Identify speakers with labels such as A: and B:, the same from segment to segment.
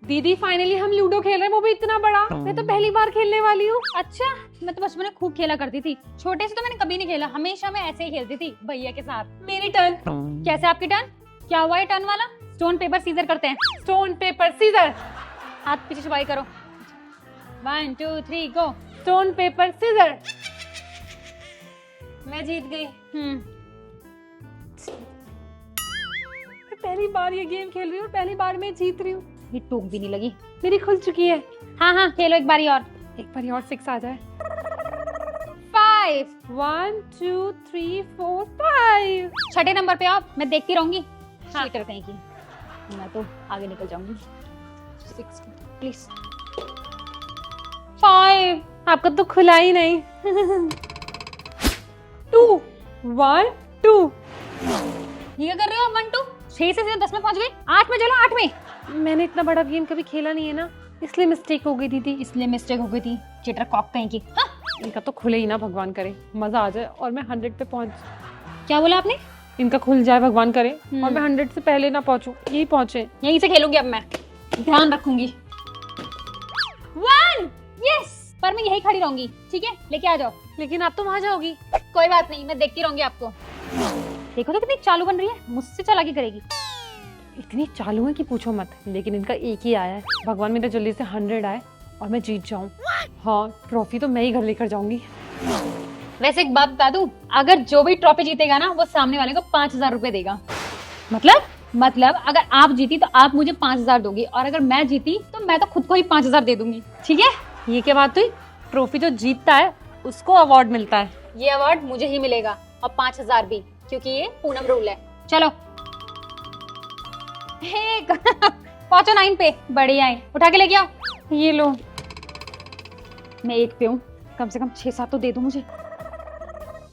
A: दीदी फाइनली हम लूडो खेल रहे हैं, वो भी इतना बड़ा। मैं तो पहली बार खेलने वाली हूँ।
B: अच्छा, मैं तो बचपन में खूब खेला करती थी। छोटे से तो मैंने कभी नहीं खेला, हमेशा मैं ऐसे ही खेलती थी भैया के साथ।
A: मेरी टर्न।
B: कैसे आपकी टर्न? क्या हुआ है टर्न वाला? स्टोन पेपर सीजर करते हैं।
A: Stone paper scissor.
B: हाथ पीछे छुपाई करो। 1 2 3 गो।
A: Stone paper scissor. मैं जीत गई। मैं पहली बार ये गेम खेल रही हूँ, पहली बार मैं जीत रही हूँ।
B: ये टोक भी नहीं लगी।
A: मेरी खुल चुकी है।
B: हाँ खेलो एक बारी और।
A: एक बार और 6 आ जाए।
B: 5।
A: 1 2 3 4 5।
B: छठे नंबर पे आप, मैं देखती रहूंगी।
A: हाँ।
B: चीटर कहीं की, मैं तो आगे निकल जाऊंगी। 6 प्लीज।
A: 5। आपका तो खुला ही नहीं। 2 1 2।
B: ये क्या कर रहे हो? 1 2 6 से 10 में पहुंच गए। 8 में चलो, 8 में।
A: मैंने इतना बड़ा गेम कभी खेला नहीं है ना, इसलिए मिस्टेक हो गई दीदी।
B: इसलिए मिस्टेक हो गई थी। चीटर कॉक कहीं की। हाँ।
A: इनका तो खुले ही ना, भगवान करे मजा आ जाए और मैं 100 पे पहुंच।
B: क्या बोला आपने?
A: इनका खुल जाए भगवान करे और मैं 100 से पहले ना पहुंचूं। यही पहुंचे।
B: यहीं से खेलूंगी अब मैं, ध्यान रखूंगी। 1 यस। पर मैं यहीं खड़ी रहूंगी, ठीक है? लेके आ जाओ।
A: लेकिन आप तो वहां जाओगी।
B: कोई बात नहीं, मैं देखती रहूंगी आपको। देखो तो कितनी चालू बन रही है, मुझसे चालाकी करेगी।
A: इतनी चालू है कि पूछो मत। लेकिन इनका एक ही आया है। भगवान मेरा जल्दी से 100 आए और मैं जीत जाऊं। हाँ, ट्रॉफी तो मैं ही घर लेकर जाऊंगी।
B: वैसे एक बात बता दूं, अगर जो भी ट्रॉफी जीतेगा ना, वो सामने वाले को 5000 रुपए देगा। मतलब अगर आप जीती तो आप मुझे 5000 दोगी, और अगर मैं जीती तो मैं तो खुद को ही 5000 दे दूंगी, ठीक है?
A: ये क्या बात हुई? ट्रॉफी जो जीतता है उसको अवार्ड मिलता है।
B: ये अवार्ड मुझे ही मिलेगा और 5000 भी, क्योंकि ये पूनम रूल है। चलो एक पहुंचो 9 पे। बढ़िया है, उठा के लेके आओ।
A: ये लो।
B: मैं 1 पे हूँ, कम से कम 6-7 तो दे दो मुझे।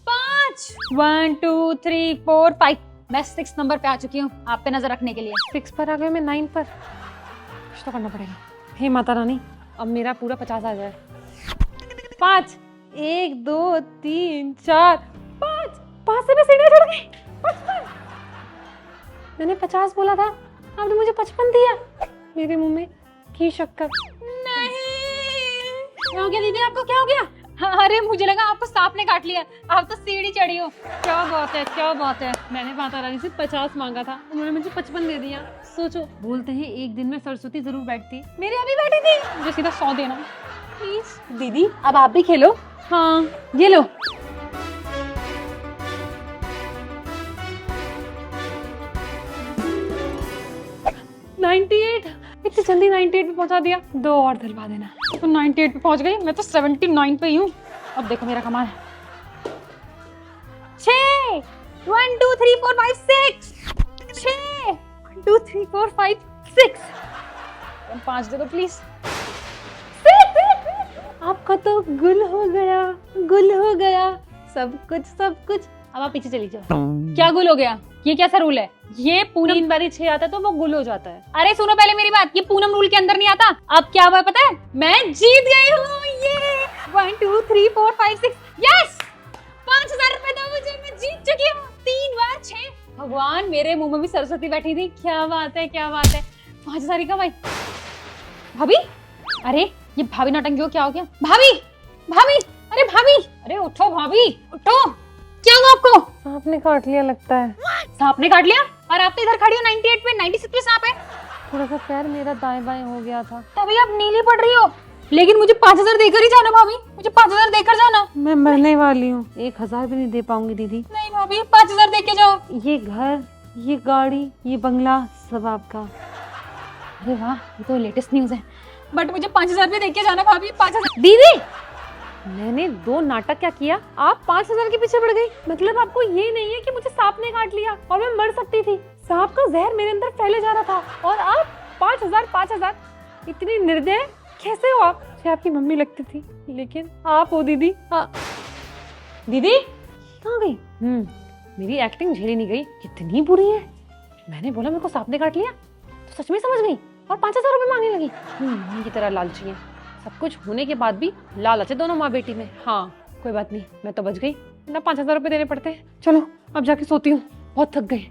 B: 5 1 2 3 4 5। मैं 6 नंबर पे आ चुकी हूँ आप पे नजर रखने के लिए।
A: 6 पर आ गए, मैं 9 पर। कुछ तो करना पड़ेगा। हे माता रानी, अब मेरा पूरा 50 आ जाए। 5 1 2 3 4 5 से मैं सीढ़ियां चढ़ गई। 55। मैंने 50 बोला था, आपने मुझे 55 दिया। मेरे मुंह में घी शक्कर।
B: नहीं, क्या हो गया दीदी? आपको क्या हो गया? अरे मुझे लगा आपको सांप ने काट लिया, आप तो सीढ़ी चढ़ी हो।
A: क्या बात है, क्या बात है। मैंने माता रानी से 50 मांगा था, उन्होंने मुझे 55 दे दिया। सोचो, बोलते हैं एक दिन में सरस्वती जरूर बैठती।
B: मेरी अभी बैठी थी।
A: मुझे सीधा 100 देना
B: प्लीज।
A: दीदी। अब आप भी खेलो।
B: हाँ
A: ये लो। 98। इतनी जल्दी 98 पे पहुंचा दिया। 2 और दिलवा देना।
B: तो 98 पे पहुंच गई, मैं तो 79 पे ही हूँ। अब देखो मेरा कमाल। 6 1 2 3 4 5 6 6 1 2 3 4 5 6। 5 दे दो प्लीज।
A: आपका तो गुल हो गया, गुल हो गया। सब कुछ।
B: अब आप पीछे चली जाओ। क्या गुल हो गया? ये कैसा रूल है? ये पूनम।
A: 3 बारी 6 आता है तो वो गुल हो जाता है।
B: अरे सुनो पहले मेरी बात, ये पूनम रूल के अंदर नहीं आता। अब क्या हुआ पता है? मैं जीत गई हूँ। ये 1 2 3 4 5 6 यस। 5000 रुपए दो मुझे, मैं जीत चुकी हूँ। 3 बार 6। भगवान, मेरे मुंह में भी सरस्वती बैठी थी। क्या बात है, क्या बात है। 5000 ही कमाई। भाभी, अरे ये भाभी नौटंकी को क्या हो गया? भाभी, अरे भाभी, अरे उठो भाभी, उठो। क्या हुआ आपको?
A: सांप ने काट लिया लगता है।
B: सांप ने काट लिया? और आप तो इधर खड़ी हो 98 पे, 96 पे सांप है।
A: थोड़ा सा पैर मेरा दाएं बाएं हो गया था।
B: तभी आप नीली पड़ रही हो। लेकिन मुझे 5000 देकर ही जाना भाभी, मुझे 5000 देकर जाना।
A: मैं मरने वाली हूँ। 1000 भी नहीं दे पाऊंगी दीदी।
B: नहीं भाभी, 5000 दे के जाओ।
A: ये घर, ये गाड़ी, ये बंगला सब आपका।
B: अरे वाह, ये तो लेटेस्ट न्यूज है। बट मुझे 5000 भी दे के जाना भाभी। 5000
A: दीदी। मैंने 2 नाटक क्या किया, आप 5000 के पीछे पड़ गई। मतलब आपको ये नहीं है कि मुझे सांप ने काट लिया और मैं मर सकती थी। सांप का जहर मेरे अंदर फैले जा रहा था और आप 5000। इतनी निर्दय कैसे हो आप? मुझे आपकी मम्मी लगती थी, लेकिन आप हो दीदी। दीदी कहाँ गई? मेरी एक्टिंग झेली नहीं गई। कितनी बुरी है। मैंने बोला मेरे को सांप ने काट लिया तो सच में समझ गई और 5000 रुपए मांगने लगी। मम्मी की तरह लालची है। सब कुछ होने के बाद भी लालच है दोनों माँ बेटी में। हाँ, कोई बात नहीं, मैं तो बच गई ना। 5000 रुपए देने पड़ते हैं। चलो अब जाके सोती हूँ, बहुत थक गई।